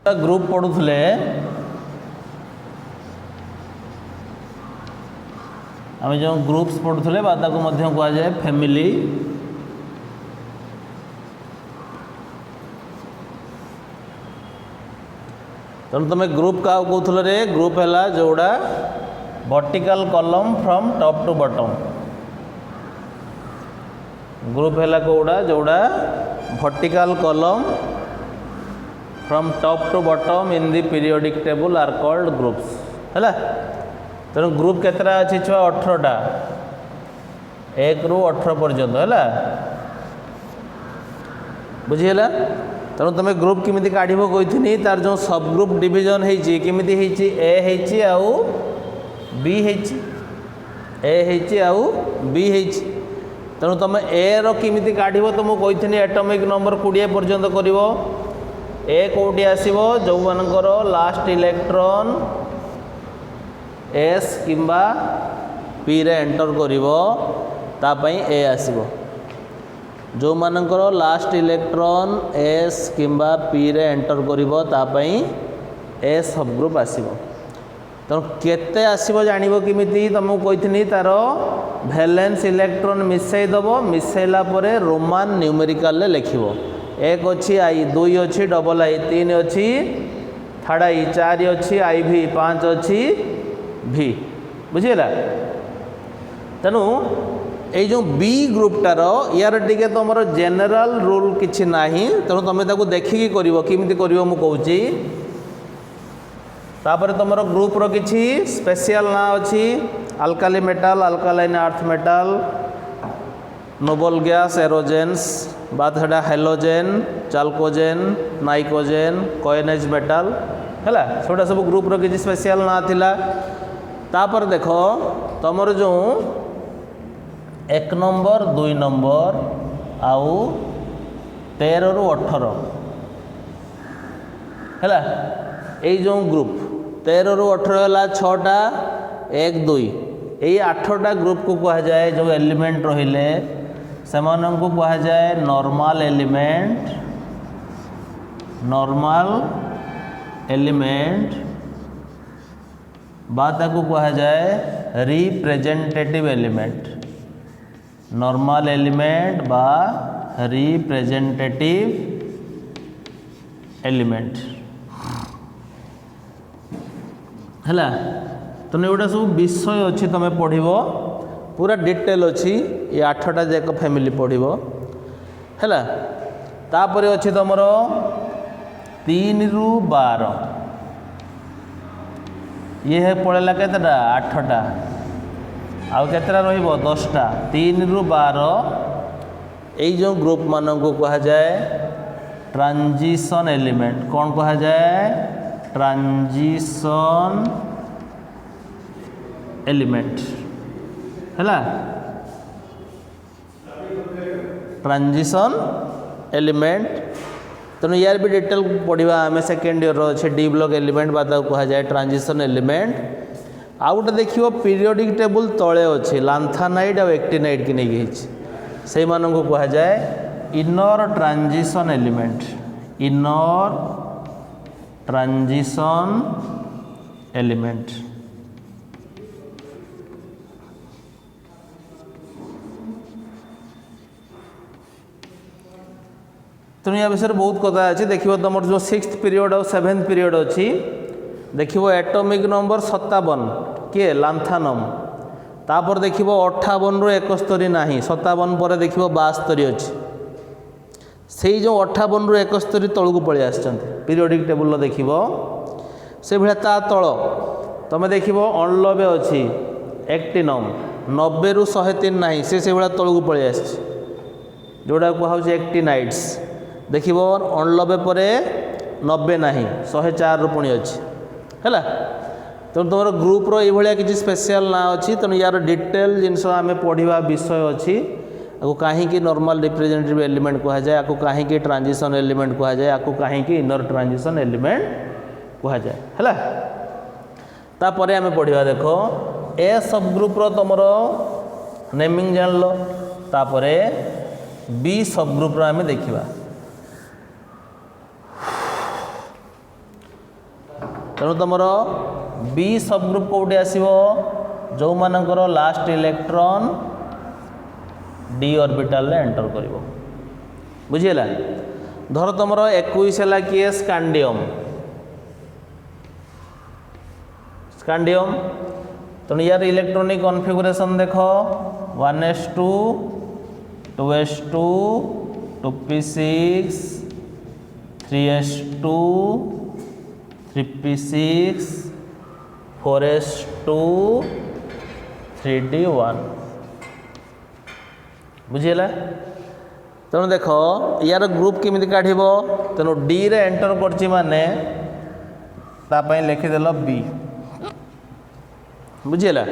Group पढ़ुले आम जो groups पढ़ुले कह जाए फैमिली। तेणु तुम ग्रुप क्या कहूल रे ग्रुप है जोड़ा vertical column from top to bottom. Group है कौड़ा जोड़ा vertical column from top to bottom in the periodic table are called groups है। तेणु ग्रुप केतरा अच्छी छुआ 18टा 1 ରୁ 18 पर्यंत है बुझीगला। तेणु तुम ग्रुप किमिति काढ़िबो कहिथिनी तार जो सब ग्रुप डिवीजन हेची किमिति हेची ए हेची आउ बी हेची ए हेची आउ बी हेची। तेणु तुम ए रो किमिति काढ़िबो तुमको कहिथिनी एटॉमिक नंबर 20 पर्यंत करिवो। ए कोटी आसीबो जो मानकर लास्ट इलेक्ट्रॉन एस किंबा पी रे एंटर करिवो तापई ए आसीबो। जो मानकर लास्ट इलेक्ट्रॉन एस किंबा पी रे एंटर करिवो तापई ए सब ग्रुप आसीबो। तो केते आसीबो जानिबो किमिति तुमको कहिथिनी तार वैलेंस इलेक्ट्रॉन मिसई दबो मिसैला परे रोमान न्यूमेरिकल ले लिखिबो। 1 अच्छी आई 2 अच्छी डबल आई 3 अच्छी थर्ड आई 4 अच्छी आई भी 5 अच्छी भी बुझीगला। तेणु ये जो बी ग्रुपटार यार टिके तुम जेनेल रूल किसी ना तेणु तुम देखिकी करमि कर मुझे तुम ग्रुप रो किसी स्पेशल ना अच्छी अल्काली मेटाल अल्कालाइन अर्थ मेटाल नोबल गैस एरोजेन्स बाद हेडा हेलोजेन चाल्कोजेन नाइकोजेन कोएनेज मेटाल है सोटा सब ग्रुप रो किसी स्पेशल ना थिला। तापर देख तुमर जो 1 नंबर 2 नंबर आउ 13 ରୁ 18 है यही जो ग्रुप 13 ରୁ 18 है 6टा 1 2 यही 8टा ग्रुप को कह जाए जो एलिमेंट रहिले से कह जाए नॉर्मल एलिमेंट बात को कह जाए रिप्रेजेंटेटिव एलिमेंट नॉर्मल एलिमेंट बा रिप्रेजेंटेटिव एलिमेंट है। तो एगुटा सब विषय अच्छी तुम पढ़ो पूरा डिटेल अच्छी ये 8टा जाक फैमिली पढ़ो है। तापर अच्छी तुमर 3 ରୁ 12 ये है पड़ेगा केतटा 8टा आउ केतटा रहिबो 10टा 3 ରୁ 12 यही जो ग्रुप मान को कह जाए ट्रांजिशन एलिमेंट। कौन कह जाए ट्रांजिशन एलिमेंट है। ट्रांजिशन एलिमेंट तेणु यार भी डिटेल पढ़ा आम सेकेंड ईयर अच्छे डी ब्लॉक एलिमेंट बा कह जाए ट्रांजिशन एलिमेंट। आउ गोटे देखिए पीरियोडिक टेबल तले अच्छे लांथानाइड और एक्टिनाइड की नहीं से मानू कह जाए inner transition element inner transition element. तेणु या विषय बहुत कथा अच्छी देखिए तुम जो 6th पीरियड और 7th पीरियड अच्छी देखिए एटॉमिक नंबर 57 किए लांथानम तापर देखिए 58 ରୁ 71 ना 57 पर देखिए 72 अच्छी से जो 58 ରୁ 71 तलू पलि पीरियोडिक टेबल देखिए से भाया ता तल तुम देखिए 89 अच्छी एक्टिनम 90 ରୁ 103 ना से भाया तलू पलि जोड़ा कहुच एक्टिनाइड्स देखिए 89 पर 90 ना 104 ରୁ पुणी अच्छी है। तेणु तुम ग्रुप रो ये किसी स्पेशल ना अच्छी तेणु यार डिटेल जिनस आम पढ़ा विषय अच्छी आपको कहीं नॉर्मल रिप्रेजेंटेटिव एलिमेंट कह जाए आपको कहीं ट्रांजिशन एलिमेंट कह जाए आपको कहीं इनर ट्रांजिशन एलिमेंट कह जाए है। तापर आम पढ़ा देख ए सब ग्रुप रो तुम नेमिंग जान लो तापर बी सब ग्रुप रो आम देखा तेणु तुम बी सब ग्रुप कौटी आसो जो मानकर लास्ट इलेक्ट्रॉन डी ऑर्बिटल रे एंटर करिवो बुझिला। धर तुम 21 है किए स्कांडियम स्कांडियम तेणु यार इलेक्ट्रॉनिक कॉन्फ़िगरेशन देख 1s2 2s2 2p6 3s2 3p6 4s2 3d1 बुझीला। तेणु देख यार ग्रुप केमी काढ़ तेणु डी रे एंटर करछि माने तापाई लिखिदेल बी बुझीला।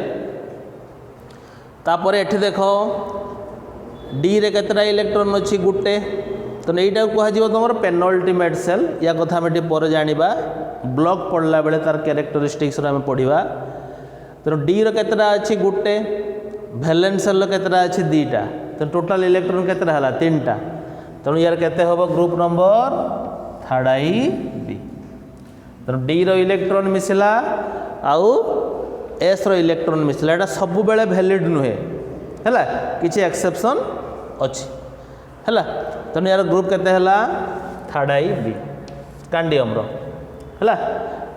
तापर एठी देख डी रे केतटा इलेक्ट्रॉन अच्छी गुटे तो यहीटा कह तुम पेनल्टीमेट सेल या कथा आम पर जाना ब्लॉक पढ़ला बेले तार कैरेक्टरिस्टिक्स आम पढ़ा। तेणु डी रेतटा अच्छी गुटे भैलेंस सेल केतटा अच्छी दीटा तो टोटाल इलेक्ट्रॉन केतटा है 3टा तेणु यार केते हम ग्रुप नंबर थर्ड आई बी। तेणु डी रो इलेक्ट्रॉन मिसला आउ एस रो इलेक्ट्रॉन मिसला एटा सब बेले वैलिड नुहे है किसी एक्सेप्शन अच्छी है। तेणु यार ग्रुप केते हला थर्ड आई बी स्कांडियम रो है।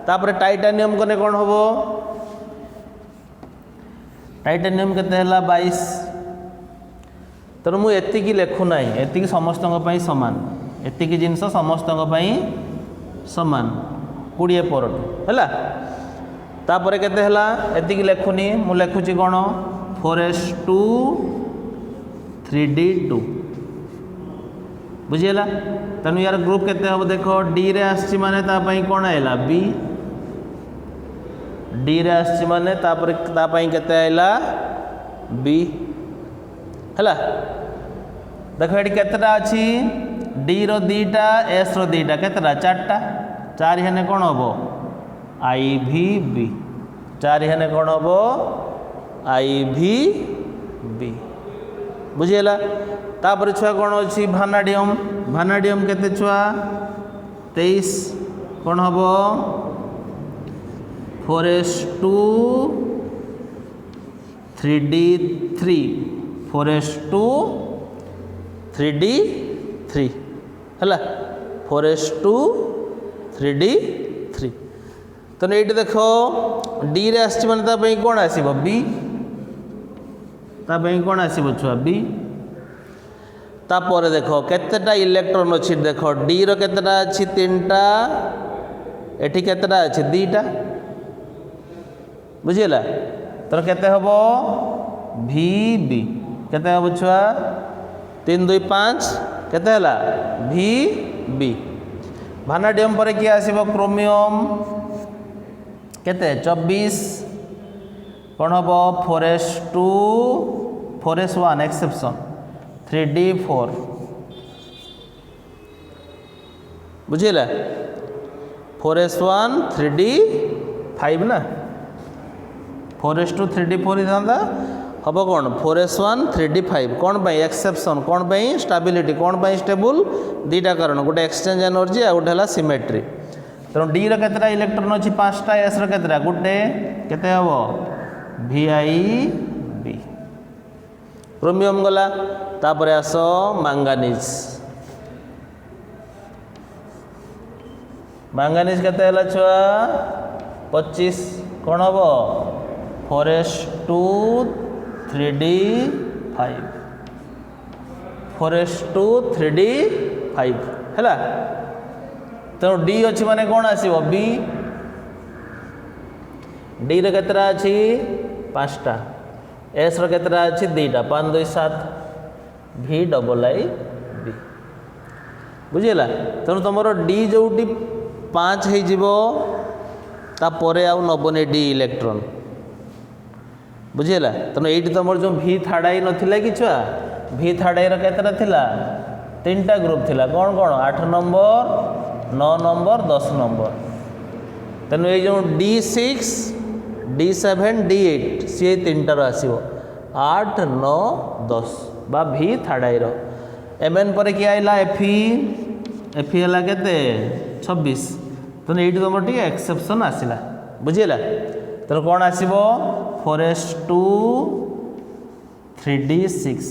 तापर टाइटानियम कने कौन हम टाइटानियम केते हला 22 तेणु मुझे एतिकी लिखुना एतिकी समस्त सामान एतिकी जिनस समस्त सामान 20 परठू है। तापर केते हला एतिकी लिखुनी मु लिखुची कौन 4s2 3d2 बुझीला। तेणु यार ग्रुप केते हम देख डी रे आसी माने तापाई कौन आइला बी डी रे आसी माने तापर तापाई केते आइला बी है। देख ये केतटा अच्छी डी रो 2टा एस रो 2टा केतटा 4टा 4 हेने कौन हम आई भी बी 4 हेने कौन हम आई भी बी बुझीला। तापर छुआ कौन अच्छी भानाडियम भानाडियम केते छुआ 23 कौन हम 4s2 3d3 4s2 3d3 है 4s2 3d3 तो ये देख डी रे आसी माने कौन आसब बी कौन आसब छुआ बी। तापर देख केतेटा इलेक्ट्रॉन अच्छी देख डी रो केतेटा अच्छी 3टा एठी केतेटा अच्छी 2टा बुझीला। तो केते हम भी बी केते हम छुआ 3 2 5 केते हला भी बी। भानाडियम पर किए आसब क्रोमियम केते 24 कौन हम 4s2 4s1 exception 3d4 बुझीला 4s1 3d5 ना 4s2 3d4 ही था हम कौन 4s1 3d5 कौन पाई एक्सेप्शन कौन पाई स्टेबिलिटी कौन पाई स्टेबल 2टा कारण गोटे एक्सचेंज एनर्जी आ गोटे है सिमेट्री। तेणु डी रो केतटा इलेक्ट्रॉन अच्छी 5टा एस रो केतटा गोटे केते हम vi बी क्रोमियम गला। तापर आस मांगानीज मांगानीज केते हला छुआ 25 कौन हम 4s2 3d5 4s2 3d5 है। तेणु डी अच्छी माने कौन आसब बी डी रे केतटा अच्छी 5टा एस रो केतटा अच्छी 2टा 5 2 7 भी डबल आई बी बुझीला। तेणु तुम डी जोटी 5 होपर आउ नबनी डी इलेक्ट्रॉन बुझीला। तेणु ये तुम जो भी थर्ड आई नाला कि छुआ भी थर्ड आई केतटा थिला 3टा ग्रुप थिला कौन कौन 8 नंबर 9 नंबर 10 नंबर। तेणु ये जो D6 D7 D8 सी 3टार आसो 8 9 10 बा भी थर्ड आई एम एन पर किए आइला एफी एफी है केते 26 तो ये तुम टे एक्सेप्शन आसला बुझीला तो कौन आसो 4s2 3d6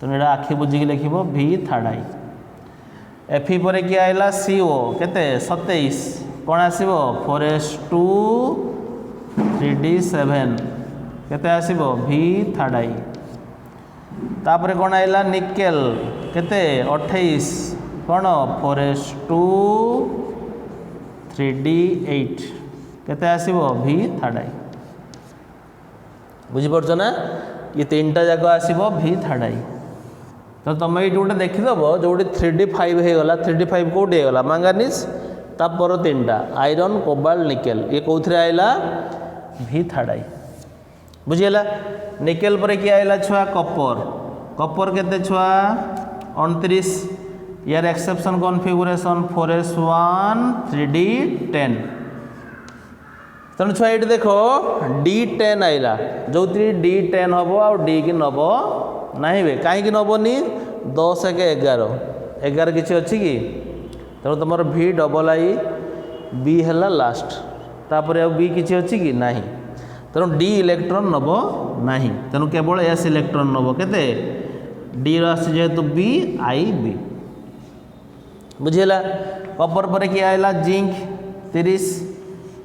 तो ये आखि बुझिकी लिख V थर्ड आई एफी पर किए आइला CO केते 27 कौन आसो 4s2 3d7 केते आसो V थर्ड आई तापर कौन आइला निकेल केते 28 कौन 4s2 3d8 केते आसो V थर्ड आई बुझीपार ना ये तीनटा जाक आसो V थर्ड आई तो तुम ये गोटे देखीदब जो 3d5 होगा 3d5 कौटी होगा मांगानिज तापर तीनटा आयरन कोबाल्ट निकेल ये कौन आइला V थर्ड आई बुझीगला निकेल पर किए आइला छुआ कपर कपर केते छुआ 29 यार एक्सेप्शन कॉन्फ़िगरेशन 4s1 3d10 तेणु छुआ ये देख D10 आइला जो D10 हम आ D की नब नहीं वे कहीं नबनी 10 1 11 11 किसी अच्छी कि तेणु तुम V डबल आई B है लास्ट तापर B किसी अच्छी कि नहीं तेणु D इलेक्ट्रॉन नब नहीं तेणु केवल S इलेक्ट्रॉन नब केते D जेहेतु B आई B बुझीला कपर पर किए आइला जिंक 30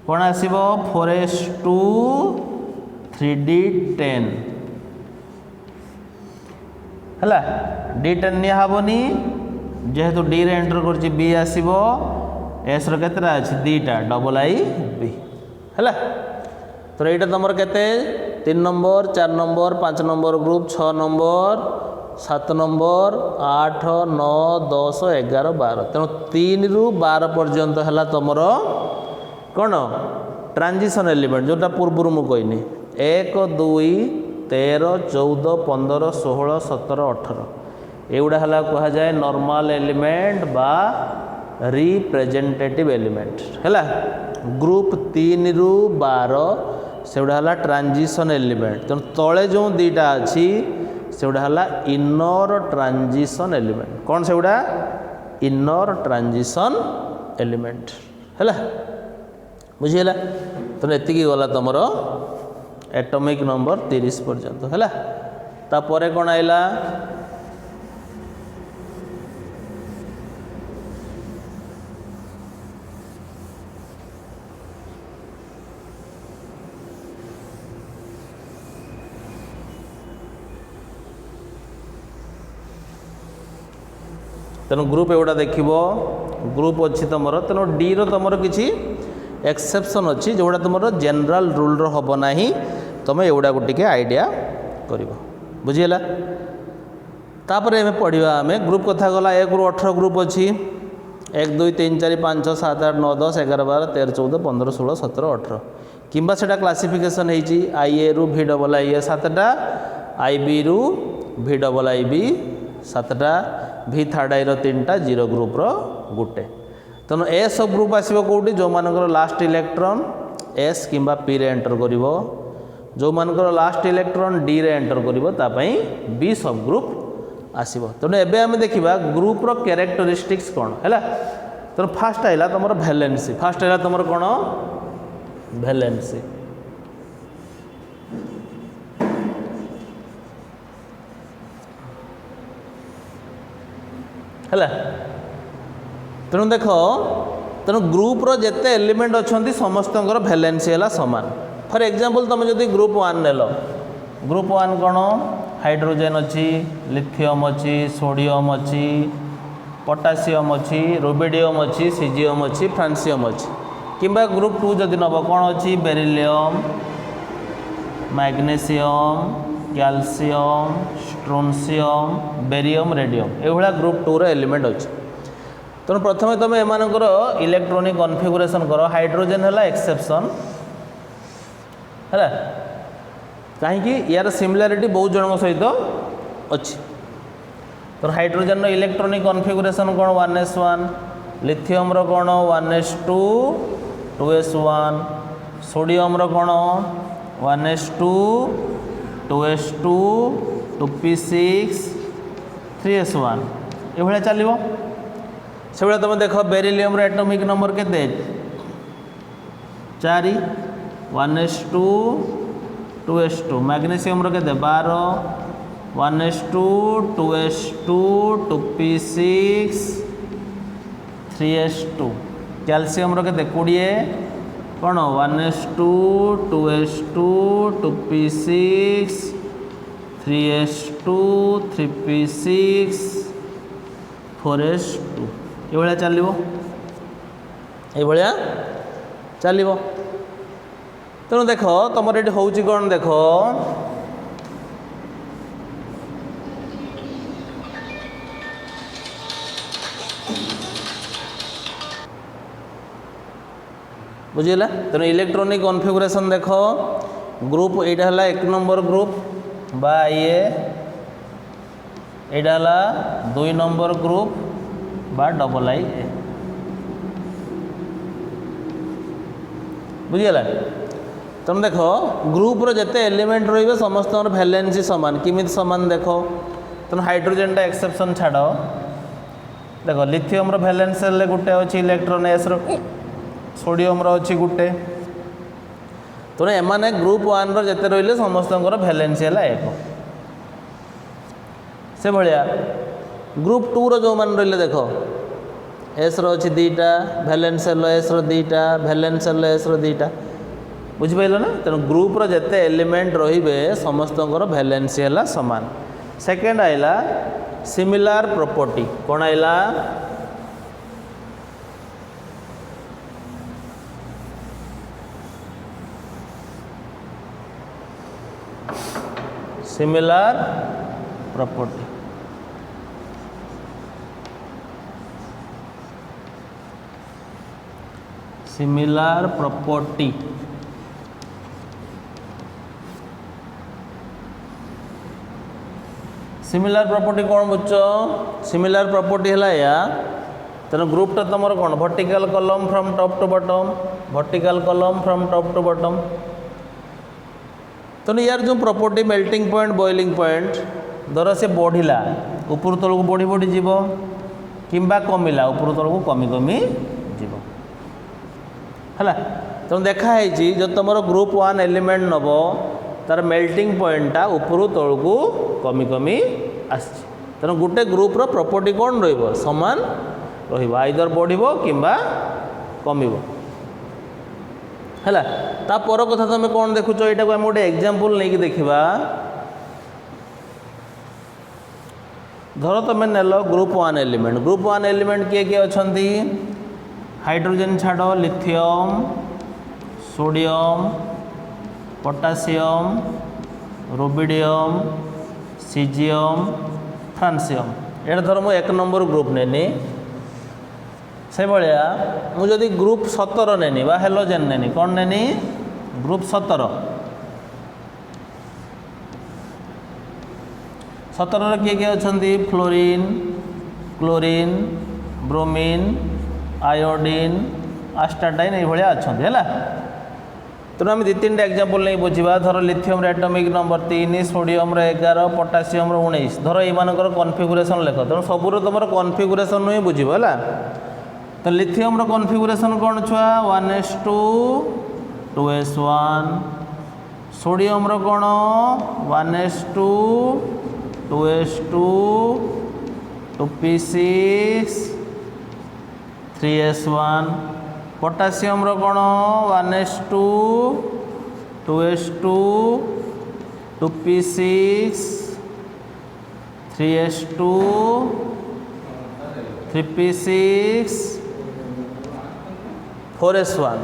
कौन आसो 4s2 3d10 है D10 निहबनी जेहेतु D रे एंटर कर B आसो S केतरा अच्छी दीटा डबल आई B है तो यहाँ तुम केते 3 number 4 number 5 number group 6 number 7 number 8 9 10 11 12 तेणु 3 ରୁ 12 पर्यंत है तुम कौन ट्रांजिशन एलिमेंट जोटा पूर्व मु कहनी 1 2 13 14 15 16 17 18 एगुड़ा है कह जाए नॉर्मल एलिमेंट बा रिप्रेजेंटेटिव एलिमेंट है ग्रुप 3 ରୁ 12 से गुड़ा है ट्रांजिशन एलिमेंट तेणु तले जो दीटा अच्छी से गुड़ा है इनर ट्रांजिशन एलिमेंट कौन से गुड़ा इनर ट्रांजिशन एलिमेंट है बुझीगला तेणु एति गला तुम एटॉमिक नंबर 30 पर्यंत है तापर कौन आइला तेणु ग्रुप एगुड़ा देख ग्रुप अच्छी तुम तेणु डी तुम किसी एक्सेप्शन अच्छी जोड़ा तुम जनरल रूल हम ना तुम एगुड़ा टे आइडिया कर बुझीगला तापर एम पढ़ा आम ग्रुप कथा गला 1 ରୁ 18 ग्रुप अच्छी 1 2 3 4 5 6 7 8 9 10 11 12 13 14 15 16 17 18 किंबा सेटा क्लासिफिकेशन होती IA रू V डबल IA 7टा IB रू V double IB I V थर्ड आई 3टा 0 ग्रुप गोटे तेणु ए सब ग्रुप आसो कौटी जो मानकर लास्ट इलेक्ट्रॉन S किंबा P रे एंटर कर जो मानकर लास्ट इलेक्ट्रॉन D रे एंटर कर B सब ग्रुप आसो तेणु एबे आम देखा ग्रुप रो कैरेक्टरिस्टिक्स कौन है तेणु फास्ट आइला तुम वैलेंसी फास्ट आइला तुम कौन वैलेंसी है तेणु देख तेणु ग्रुप रो जेते एलिमेंट अच्छा समस्त वैलेंसी है सामान फॉर एग्जांपल तुम जब ग्रुप 1 नेल ग्रुप 1 कौन हाइड्रोजेन अच्छी लिथियम अच्छी सोडियम अच्छी पोटासियम अच्छी रुबिडियम अच्छी सीजियम अच्छी फ्रांसियम अच्छी किंबा ग्रुप 2 जदि नब कौन अच्छी beryllium magnesium calcium strontium barium radium ये ग्रुप 2 रो एलिमेंट अच्छी तेणु प्रथम तुम एमानकर इलेक्ट्रॉनिक कॉन्फ़िगरेशन कर हाइड्रोजेन है एक्सेप्शन है कहीं यार सिमिलारिटी बहुत जन सहित अच्छी तो हाइड्रोजेन इलेक्ट्रॉनिक कॉन्फ़िगरेशन कौन 1s1 लिथियम रो कौन 1s2 2s1 सोडियम रो कौन 1s2 2s2 2p6 3s1 ये चलो से तुम देख बेरिलियम एटॉमिक नंबर केते 4 1:2 मैग्नीशियम के 12 1:2 2p6 3:2 कैल्शियम के 20 कौन 1:2 2p6 3:2 3p6 4:2 ये चलो ये चलो तेणु देख तुम ये हूँ कौन देख बुझीला तेणु इलेक्ट्रॉनिक कॉन्फ़िगरेशन देख ग्रुप यहाँ है 1 नंबर ग्रुप बा ये है 2 नंबर ग्रुप बा AA बुझीगला तुम देख ग्रुप जिते एलिमेंट रे समस्त भैलेंसी सामान किमी सामान देख तुम हाइड्रोजन टा एक्सेप्शन छाड़ देख लिथियम भैलेंस गोटे अच्छी इलेक्ट्रॉन एस सोडियम अच्छी गोटे तेणु एमाने ग्रुप 1 जिते रही समस्त भैलेंसी है 1 से भाया ग्रुप 2 जो मैंने रही देख एस अच्छी 2टा भैलेंस एस 2टा भैलेंस एस 2टा बुझिपाल ना तेणु ग्रुप जिते एलिमेंट रे समस्त भैलेंसी है सामान सेकेंड आइला सिमिलार प्रॉपर्टी कौन आइला similar property similar property similar property कौन बुझ सिमिलार प्रॉपर्टी है या तेना ग्रुपटा तुम कौन vertical column from top to bottom vertical column from top to bottom तेणु यार जो property melting point boiling point धर से बढ़िला ऊपर तलू बढ़ी बढ़ी जीव किंबा कमिला ऊपर तलू कमी कमी जीव है तेणु देखाई जो तुम ग्रुप 1 एलिमेंट नब तार मेल्टिंग पॉइंटा ऊपर तलू कमी कमी आस तेणु गोटे ग्रुपर प्रॉपर्टी कौन रमान रईदर बढ़ो कि कम है तापर कथा तुम कौन देखुच यहाँ को आम गोटे एग्जांपल नहीं देखा धर तुम नेल ग्रुप 1 एलिमेंट किए किए अच्छा हाइड्रोजन छाड़ lithium sodium potassium rubidium caesium francium ये धर मु 1 नंबर ग्रुप नेनी से भाया मुझे ग्रुप 17 नेनी बा हेलोजेन नेनी कौन नेनी ग्रुप 17 किए किए अच्छा फ्लोरीन क्लोरीन ब्रोमीन आयोडीन आस्टाडाइन ये अच्छा है तेणु आम 2-3 एग्जांपल नहीं बुझा धर lithium atomic number 3 sodium 11 potassium 19 धर ये कॉन्फ़िगरेशन लेख तेणु सबूर तुम कॉन्फ़िगरेशन ही बुझ है तो लिथियम कॉन्फ़िगरेशन कौन छुआ 1:2s1 सोडियम कौन 1:2s2 2p6 3s1 पोटासियम कौन 1:2s2 2p6 3s2 3p6 4s1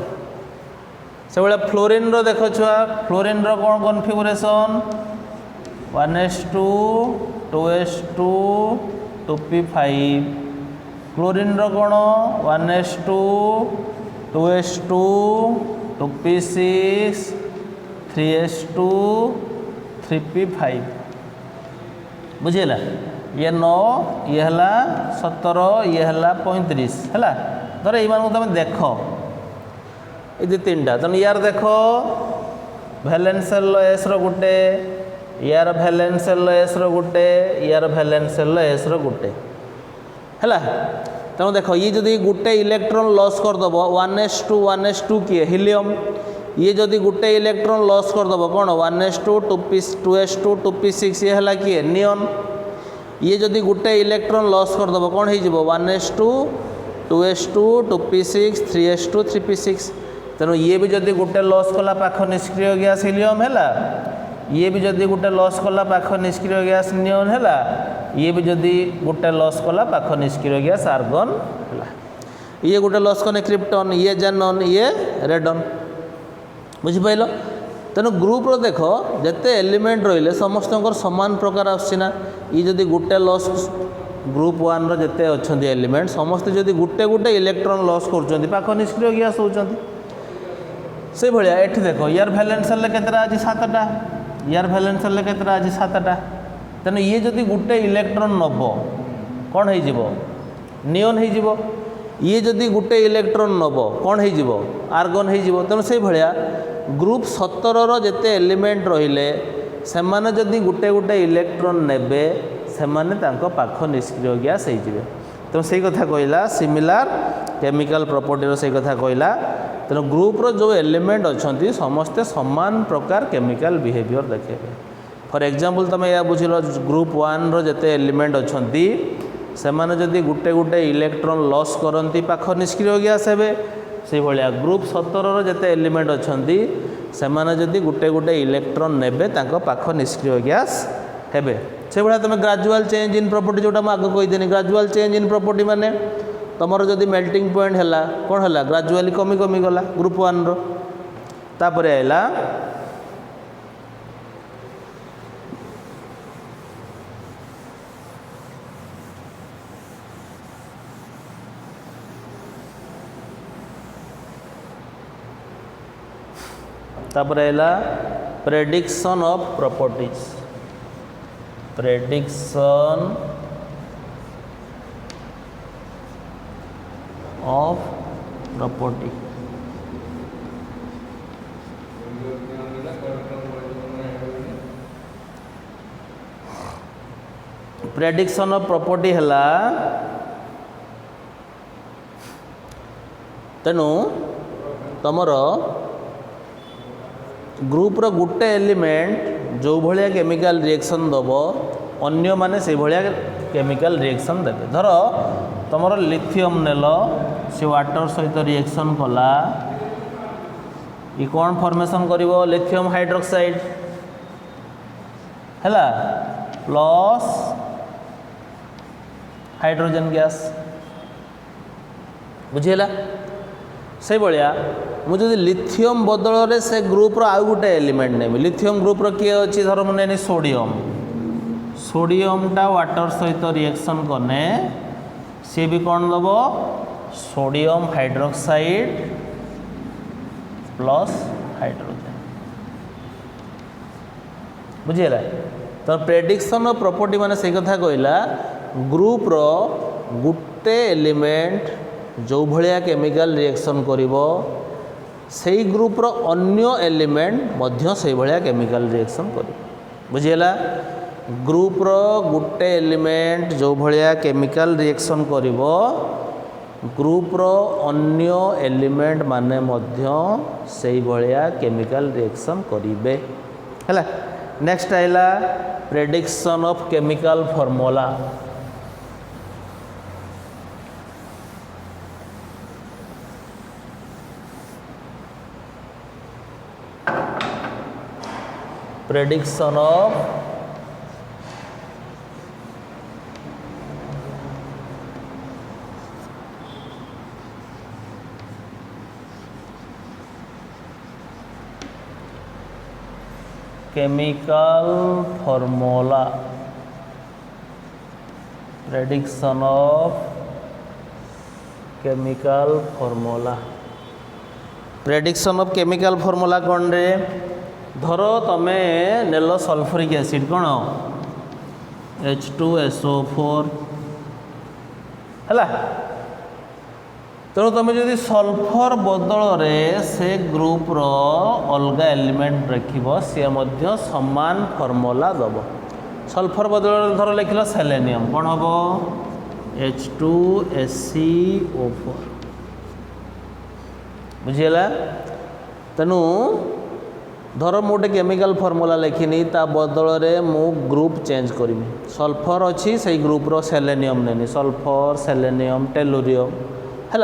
से भाया फ्लोरीन देख छुआ फ्लोरीन कौन कॉन्फ़िगरेशन 1:2s2 2p5 क्लोरीन कौन 1:2s2 2p6 3s2 3p5 बुझेगा ये 9 ये है 17 ये है 35 है धर ये तुम देख ये 3टा तेणु यार देख भैलेंसेल एस रोटे यार भैलेंसेल एस रोटे यार भैलेंसेल एस रोटे है तो तेणु देख ये जदि गोटे इलेक्ट्रॉन लॉस करदेव 1s2 किए हिलियम ये जदि गोटे इलेक्ट्रॉन लॉस करदेव कौन 1s2 2s2 2p6 ये है किए नियन ये जदि गोटे इलेक्ट्रॉन लॉस करदेव कौन हो 1s2 2s2 2p6 3s2 3p6 तेणु ये भी जदि गोटे लॉस कला पाख निष्क्रिय गैस हिलियम है ये भी जदि गोटे लॉस कला पाख निष्क्रिय गैस नियन है ये भी जदि गोटे लॉस कला पाख निष्क्रिय गैस आर्गन है ये गोटे लॉस कने क्रिप्टन ये जेनन ये रेडन बुझिपाइल तेणु ग्रुप्र देख जिते एलिमेंट रही समस्त सामान प्रकार आसना ये जदि गोटे लॉस ग्रुप 1 रो जिते अच्छा एलिमेंट समस्ते जदि गोटे गोटे इलेक्ट्रॉन लॉस कर पाख निष्क्रिय गैस होती से भाया ये देख यार भैलेंस सेल केतटा आज 7टा यार भैलेंस सेल केतटा आज 7टा तेणु ये जदि गोटे इलेक्ट्रॉन नब कौन हो नियन हो ये जदि गोटे इलेक्ट्रॉन नब कौन हो आर्गन हो तेणु से भाया ग्रुप 17 रो जिते एलिमेंट रहिले सेमाने जदि गोटे गोटे इलेक्ट्रॉन नेबे सेमाने तांको पाख निष्क्रिय गैस हो तेणु से कथा कहला सिमिलार केमिकल प्रॉपर्टी से कथा कहला तेणु ग्रुप्र जो एलिमेंट अच्छा समस्ते समान प्रकार केमिकल बिहेवियर देखे फॉर एग्जांपल तुम या बुझल ग्रुप 1 रो जिते एलिमेंट अच्छा से माने जदि गोटे गोटे इलेक्ट्रॉन लॉस करती पाख निष्क्रिय गैस हे से भाया ग्रुप 17 रो जिते एलिमेंट अच्छा से माने जदि गोटे गोटे इलेक्ट्रॉन नेबे तांको पाख निष्क्रिय गैस हेबे से भाया तुम ग्रेजुअल चेंज इन प्रॉपर्टी जोटा आगे कहीदेनी ग्रेजुअल चेंज इन प्रॉपर्टी माने तुमर जदि मेल्टिंग पॉइंट है कौन है ग्रेजुअली कमी कमी गला ग्रुप 1 रो तापर आइला तापर आइला prediction of properties prediction of property prediction of property है तेणु तमर ग्रुप्र गोटे एलिमेंट जो भाया केमिकल रिएक्शन दब अन्य माने से भाया केमिकल रिएक्शन देवे धर तुमर लिथियम नेल से वाटर सहित रिएक्शन कला ये कौन फॉर्मेशन करिवो लिथियम हाइड्रोक्साइड हैला प्लस हाइड्रोजन गैस बुझीला से भाया मुझे लिथियम बदल रे से ग्रुप्र आउ गोटे एलिमेंट नेबी लिथियम ग्रुप्र किए अच्छी धर मुझे सोडियम सोडियमटा वाटर सहित रिएक्शन कने सी भी कौन दब सोडियम हाइड्रोक्साइड प्लस हाइड्रोजन बुझीला तो प्रेडिक्शन ऑफ प्रॉपर्टी माने से कथा कहला ग्रुप्र गोटे एलिमेंट जो भाया केमिकल रिएक्शन करिवो सेई ग्रुप्र अन्य एलिमेंट मध्य से भाया केमिकल रिएक्शन करिवो बुझीला ग्रुप्र गोटे एलिमेंट जो भाया केमिकल रिएक्शन करिवो ग्रुप्र अन्य एलिमेंट माने मध्य से भाया केमिकल रिएक्शन करिवे हैला नेक्स्ट आइला prediction of chemical formula prediction of chemical formula prediction of chemical formula prediction of chemical formula कौन रे धर तमे नेल सल्फ्यूरिक एसिड कौन H2SO4 है तेणु तुम जदि सल्फर बदल रे से ग्रुप्र अलग एलिमेंट रखिब सी मध्य समान फॉर्मूला दब सल्फर बदल धर लिखल सेलेनियम कौन हम H2SiO4 बुझीगला। तेणु धर मु गोटे केमिकल फर्मूला लिखिनी ता बदल रे मु ग्रुप चेंज करमी सल्फर अच्छी से ग्रुप रो सेलेनियम नेनी सल्फर सेलेनियम टेलुरियम है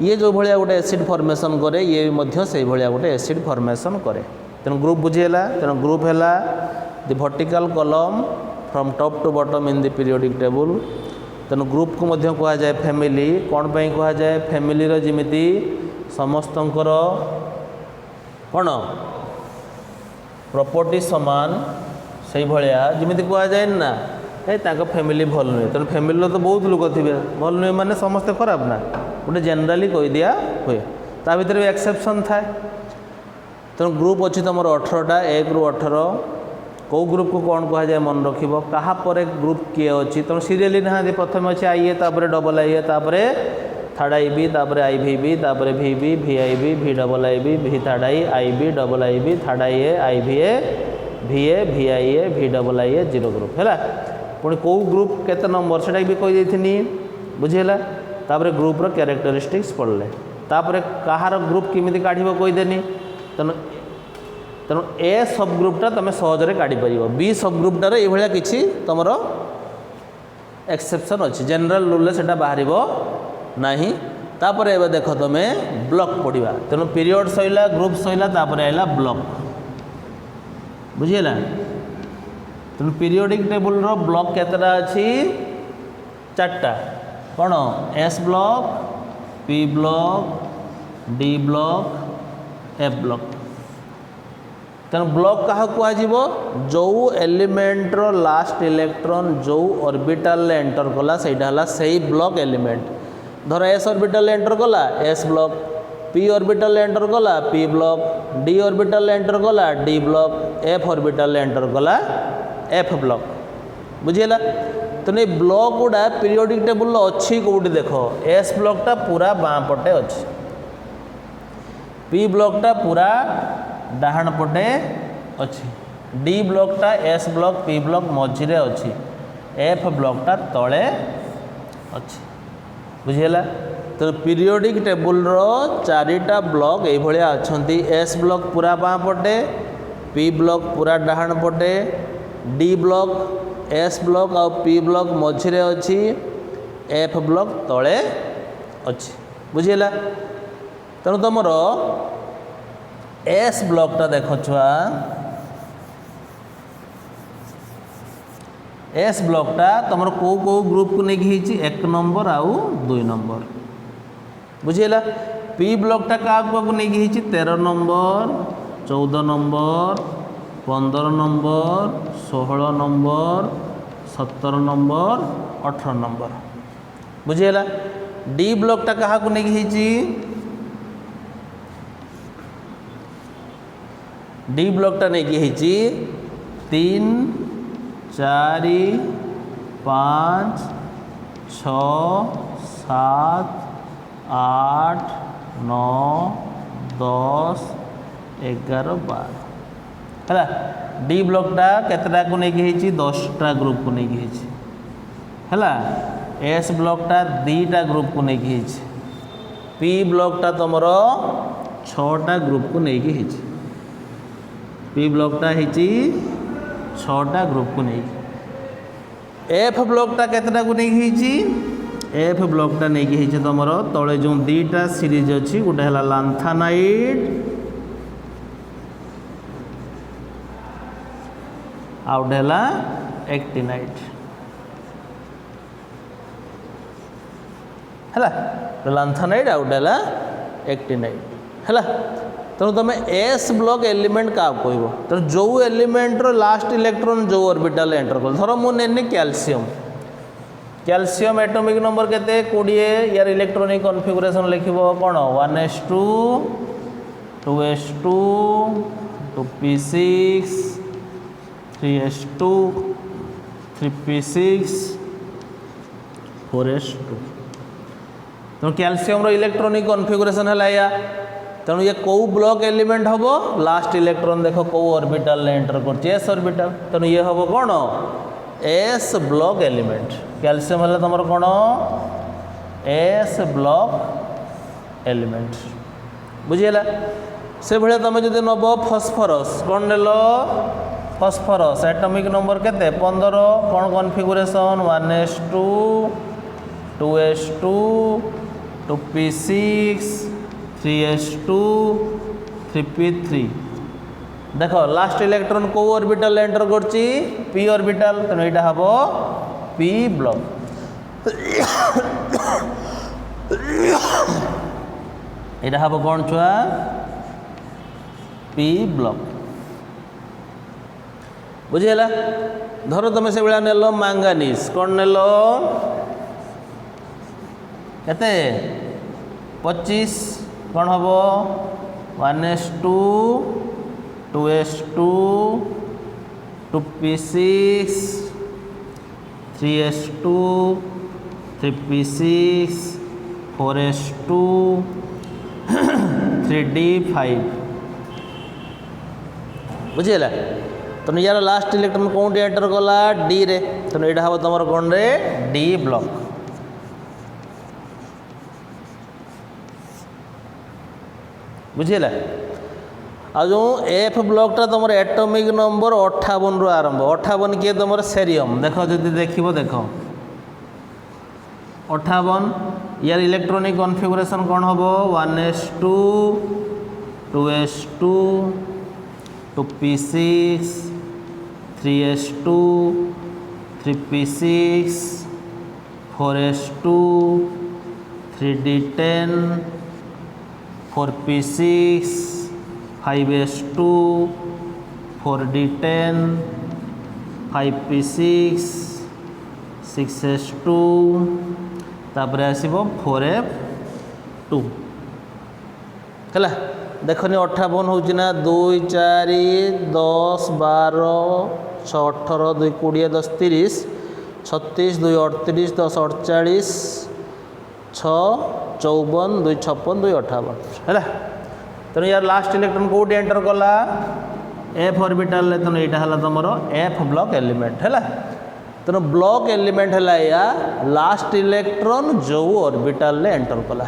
ये जो भाया गोटे एसिड फॉर्मेशन करे ये से भाया गोटे एसिड फॉर्मेशन करे तेणु ग्रुप बुझीगला। तेणु ग्रुप है the vertical column from top to bottom in the periodic table. तेणु ग्रुप को मध्य कहा जाए फैमिली कौन पे कहा जाए फैमिली रो जिमिति समस्तंकर कौन प्रॉपर्टी समान से भाया जमी कह जाए ना फैमिली भल नुहे तेणु फैमिली तो बहुत लोग थे भल नुहे माने समस्ते खराब ना गोटे जेनराली कही दिया हुए ता भीतर भी एक्सेप्शन थाए। तेणु ग्रुप अच्छी तुम 18टा 1 ରୁ 18 कौ ग्रुप को कौन कह जाए मन रख क्या ग्रुप किए अच्छी तेणु सीरियली ना प्रथम अच्छे IA double IA third IB IVB VB VIB V double IB V third IB double IB third IA IVA VA VIA V double IA 0 group है पुणी कौ ग्रुप केते नंबर से भी कही बुझीगला। ग्रुपर क्यारेक्टरिस्टिक्स पढ़ले कहार ग्रुप किमिति काढ़ कहीदेनी तेणु तेणु ए सब ग्रुपटा तुम सहजरे काढ़ी पार बी सब ग्रुपटार ये किसी तुम एक्सेप्शन अच्छी जनरल रूल से बाहर नहीं। तापर एवं देख तुम ब्लॉक पढ़ा तेणु पीरियड सैला ग्रुप सैला आइला ब्लॉक बुझीगला। तेणु पीरियोडिक टेबल रो ब्लॉक केतटा अच्छी 4टा कौन S block P block D block F block. तेणु ब्लॉक क्या कह जो एलिमेंट रो लास्ट इलेक्ट्रॉन जो ऑर्बिटल एंटर कला से ब्लॉक एलिमेंट धर एस ऑर्बिटल एंटर कला S block P orbital enter कला P block D orbital enter कला D block F orbital enter कला एफ ब्लॉक बुझीगला। तेणु ये ब्लॉक गुड़ा पीरियोडिक टेबल अच्छी कौटी देख एस ब्लॉकटा पूरा बाँ पटे अच्छी पी ब्लॉकटा पूरा डाहाण पटे अच्छी डी ब्लॉकटा एस ब्लॉक पी ब्लॉक मझिरे अच्छी एफ ब्लॉकटा तले अच्छी बुझीगला। तो पीरियोडिक टेबल रो 4टा ब्लॉक ये अच्छा एस ब्लॉक पूरा बाँ पटे पी ब्लॉक पूरा डाहाण पटे डी ब्लॉक एस ब्लॉक आ पी ब्लॉक मझिरे अच्छी एफ ब्लॉक तले अच्छी बुझीगला। तेणु तुम एस ब्लॉकटा देख छुआ एस ब्लॉकटा तुम कौ ग्रुप को लेकिन 1 नंबर आउ 2 नंबर बुझीगला। पी ब्लॉकटा क्या नहीं 13 number 14 number 15 number 16 number 17 number 18 number बुझीगला। डी ब्लॉकटा क्या नहीं डी ब्लॉकटा नहीं 3 4 5 6 7 8 9 10 11 12 है डी ब्लॉकटा केतटा को लेकिन 10टा ग्रुप को लेकिन है एस ब्लॉकटा 2टा ग्रुप को लेकिन पी ब्लॉकटा तुम 6टा ग्रुप को लेकिन पी ब्लॉकटा 6टा ग्रुप को नहीं एफ ब्लॉकटा केतटा को नहीं एफ ब्लॉकटा नहीं तुम तले जो 2टा सीरीज अच्छी गोटे है लांथानाइड आ गोटे है एक्टिनाइड है लांथानाइड आ गोटे है एक्टिनाइड है। तेणु तुम एस ब्लॉक एलिमेंट क्या कह तेणु जो एलिमेंट रो लास्ट इलेक्ट्रॉन जो ऑर्बिटल एंटर कर धर मुझे कैल्शियम कैल्शियम एटॉमिक नंबर केते 20 यार इलेक्ट्रॉनिक कॉन्फ़िगरेशन लिखिबो कोन 1s2 2s2 2p6 3s2 3p6 4s2 तो कैल्शियम रो इलेक्ट्रॉनिक कॉन्फ़िगरेशन है या तेणु ये कौ ब्लॉक एलिमेंट हम लास्ट इलेक्ट्रॉन देख कौ ऑर्बिटल एंटर कर एस ऑर्बिटल तेणु ये हम कौन एस ब्लॉक एलिमेंट कैल्शियम है तुम कौन एस ब्लॉक एलिमेंट बुझीगला से भाया तुम जो नब फस्फरस कौन नेल फस्फरस एटॉमिक नंबर केते 15 कौन configuration 1s2 2s2 2p6 3s2 3p3 देख लास्ट इलेक्ट्रॉन को ऑर्बिटल एंटर करची p ऑर्बिटल तेणु यहाँ हम p ब्लॉक यहाँ हम कौन छुआ p ब्लॉक बुझीगला धर तुम से भाया नेल मैंगानीज कौन नेल केते 25 कौन हम 1s2 2s2 2p6 3s2 3p6 4s2 3d5 बुझीगला तो यार लास्ट इलेक्ट्रॉन कौन एंटर कला डी रे तो यहाँ हम तुम कौन रे डी ब्लॉक बुझीगला आ जो एफ ब्लॉकटा तुम एटॉमिक नंबर 58 रु आरंभ 58 किए तुम सेरियम देख जब देख देख 58 यार इलेक्ट्रॉनिक कॉन्फिगरेशन कौन हम 1s2 2s2 2p6 3s2 3p6 4s2 3d10 4p6 5s2 4d10 5p6 6s2 तापर आसब 4f2 है देखनी 58 हूँ ना 2 4 10 12 6 18 2 20 10 30 36 2 38 10 48 6 54 2 56 2 58 है तेणु यार लास्ट इलेक्ट्रॉन कौटी एंटर कला एफ ऑर्बिटल तेणु यहाँ है तुम एफ ब्लॉक एलिमेंट है तेणु ब्लॉक एलिमेंट है या लास्ट इलेक्ट्रॉन जो ऑर्बिटल एंटर कला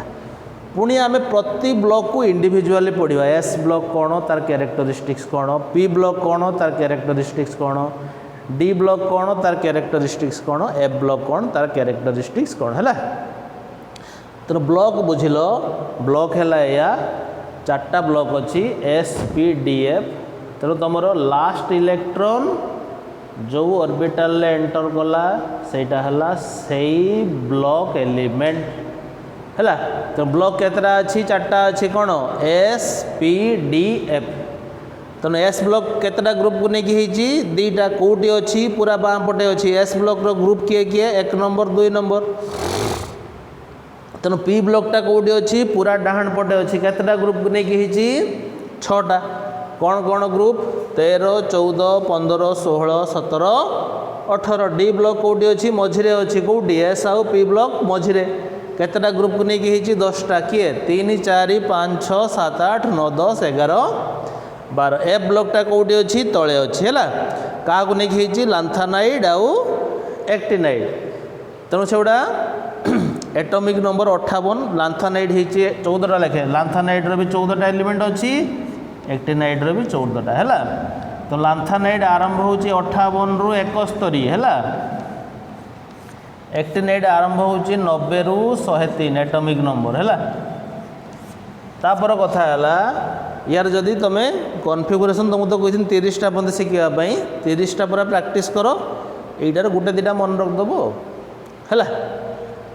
पुणी आम प्रति ब्लॉक को इंडिविजुअली पढ़ा एस ब्लॉक कौन तार कैरेक्टरिस्टिक्स कौन पी ब्लॉक कौन तार कैरेक्टरिस्टिक्स कौन डी ब्लॉक कौन तार कैरेक्टरिस्टिक्स कौन एफ ब्लॉक कौन तार कैरेक्टरिस्टिक्स कौन है तेणु ब्लॉक बुझिल ब्लॉक है या 4टा ब्लॉक अच्छी एस पी डी एफ तेणु तुम लास्ट इलेक्ट्रॉन जो ऑर्बिटल एंटर कला सेटा है से ब्लॉक एलिमेंट है तो ब्लॉक केतरा अच्छी 4टा अच्छी कौन एस पी डी एफ तेणु एस ब्लॉक केतटा ग्रुप को लेकिन दीटा कौटी अच्छी पूरा बाँ पटे अच्छी एस ब्लॉक रो ग्रुप किए किए 1 नंबर 2 नंबर तेणु पी ब्लॉकटा कौटी अच्छी पूरा डाहाण पटे अच्छी केतटा ग्रुप को लेकिन 6टा कौन कौन ग्रुप 13 14 15 16 17 18 डी ब्लॉक कौटी अच्छी मझिरे अच्छी कौटी एस आउ पी ब्लॉक मझिरे केतटा ग्रुप को लेकिन 10टा किए 3 4 5 6 7 8 9 10 11 12 एफ ब्लॉकटा कौटी अच्छी तले अच्छी है क्या लेकिन लांथानाइड आउ एक्टिनाइड तेणु से गुड़ा एटॉमिक नंबर 58 लांथानाइड होती 14टा लेखे लांथानाइड भी 14टा एलिमेंट अच्छी एक्टिनाइड भी 14टा है तो लांथानाइड आरंभ हो 58 रु 71 है एक्टिनाइड आरंभ हो 90 रु 103 एटॉमिक नंबर है तापर कथा है यार जदि तुम कॉन्फिगरेशन तुमको तो कही 30टा पद शिखापी 30टा पूरा प्रैक्टिस कर यहीटार गोटे 2टा मन रखिदेव है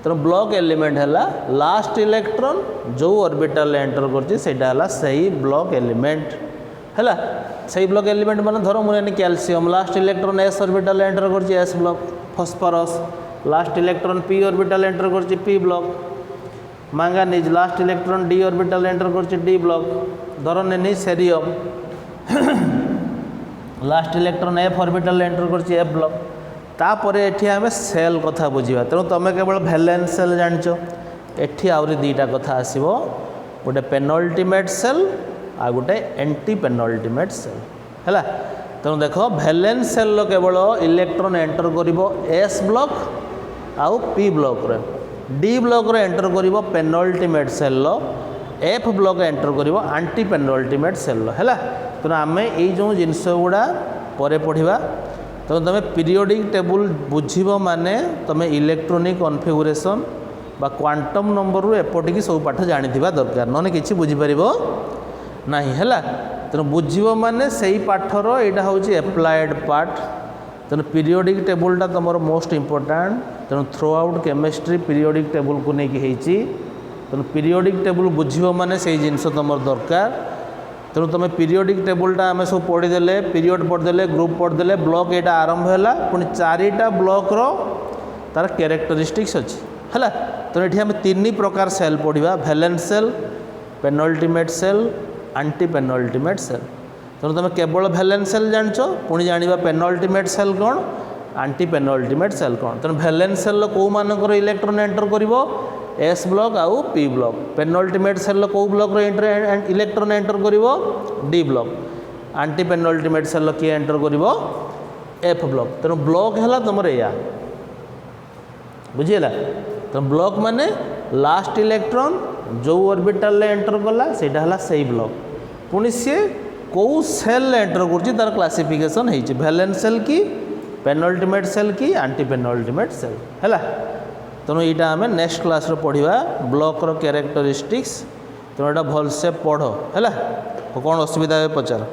तेणु ब्लॉक एलिमेंट है लास्ट इलेक्ट्रॉन जो ऑर्बिटल एंटर करटा सही ब्लॉक एलिमेंट है सही ब्लॉक एलिमेंट माने धर मुझे calcium last electron S orbital enter कर S block phosphorus last electron P orbital enter कर P block manganese last electron D orbital enter कर डी ब्लॉक धर ने cerium last electron F orbital enter कर F block तापर एठी आमे cell कथा बुझिबा तेणु तुम केवल भैलेंस सेल जानिछ एठी आउरी 2टा कथा आसीबो गोटे पेनल्टीमेट सेल आ गोटे एंटी पेनल्टीमेट सेल है तेणु देख भैलेन्स सेल केवल इलेक्ट्रॉन एंटर करिवो एस ब्लॉक आउ पी ब्लॉक रे, डी ब्लॉक रे एंटर करिवो penultimate shell, F block enter करिवो एंटी पेनल्टीमेट सेल हैला। तेणु आमे एई जो जिनस गुड़ा परे पढ़िबा। तेणु तुम पीरियोडिक टेबुल बुझिबो माने तुम इलेक्ट्रॉनिक कॉन्फ़िगरेशन बा क्वांटम नंबर रु एपटिकी सब पाठ जानिथिबा दरकार, नने किछि बुझि परिबो नाही हैला। तेणु बुझिबो माने सेही पाठर एटा होछि एप्लाइड पार्ट। तेणु पीरियोडिक टेबुलटा तुमर मोस्ट इंपोर्टेंट। तेणु through out chemistry periodic table को लेकिन होइछि। तेणु पीरियोडिक टेबुल बुझिबो माने सेही जिनस तुमर दरकार। तेणु तुम पीरियोडिक टेबुलटा आम सब पढ़ीदे, पीरियड पढ़ीदे, ग्रुप पढ़ीदे, ब्लॉक यहाँ आरंभ है पुणी चारिटा ब्लॉक तार कैरेक्टरिस्टिक्स अच्छी है। तेणु ये आम तीन प्रकार सेल पढ़ा, valence shell, penultimate shell, antepenultimate shell. तेणु तुम केवल भैलेन्स सेल जान, पुणी जाना पेनल्टीमेट सेल कौन, एंटी पेनल्टीमेट सेल कौन। तेणु भैलेन्स सेल कौ मानकर इलेक्ट्रॉन एंटर करिवो एस ब्लॉक आउ पी ब्लॉक, पेनल्टीमेट सेल कौ ब्लॉक इलेक्ट्रॉन एंटर करिवो D block, antepenultimate shell किए एंटर करिवो एफ ब्लॉक। तेणु ब्लॉक है तुम या बुझीगला। तेणु ब्लॉक माने लास्ट इलेक्ट्रॉन जो ऑर्बिटल एंटर कला सेटा हला सेही ब्लॉक, पुणी सी कौ सेल एंटर कर तार क्लासिफिकेशन है भैलेन्स सेल की, पेनल्टीमेट सेल की, एंटी पेनल्टीमेट सेल है। तेणु यहाँ आम नेक्स्ट क्लास पढ़ा ब्लॉक कैरेक्टरिस्टिक्स। तेणु यहाँ भलसे पढ़ है, कौन असुविधा पचार।